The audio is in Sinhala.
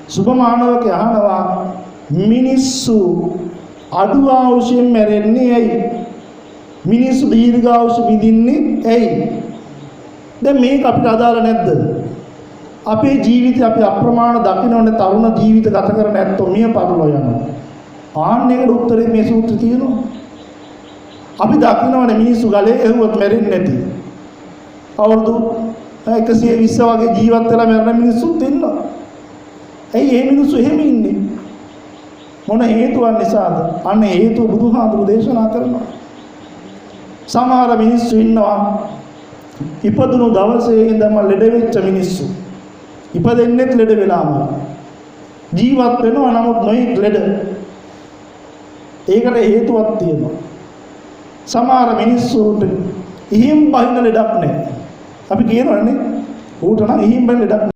සුභමානවක අහනවා මිනිස්සු අඩු ආයුෂයෙන් මැරෙන්නේ ඇයි? මිනිස්සු දීර්ඝායුෂ විඳින්නේ ඇයි? දැන් මේක අපිට අදාළ නැද්ද? අපේ ජීවිතය අපි අප්‍රමාණ දකින්නනේ තරුණ ජීවිත ගත කර නැත්තෝ මිය පරලෝ යනවා. ආන්නේකට උත්තරේ මේ සූත්‍රය තියෙනවා. අපි දකින්නනේ මිනිස්සු ගලේ ඇහුවොත් මැරෙන්නේ නැති. අවුරුදු 120 වගේ ජීවත් වෙලා මැරෙන මිනිස්සුත් ඉන්නවා. ඇයි මේ මිනිස්සු එහෙම ඉන්නේ? මොන හේතුවක් නිසාද? අන්න හේතුව බුදුහාමුදුරු දේශනා කරනවා. සමහර මිනිස්සු ඉන්නවා ඉපදුණු දවසේ ඉඳන්ම ලෙඩ වෙච්ච මිනිස්සු. ඉපදෙන්නෙත් ලෙඩ වෙලාම. ජීවත් වෙනවා නමුත් නොයෙක් ලෙඩ. ඒකට හේතුවක් තියෙනවා. සමහර මිනිස්සුන්ට ඉහිම් බහින ලෙඩක් නැහැ. අපි කියනවනේ ඌට නම් ඉහිම් බහින ලෙඩක්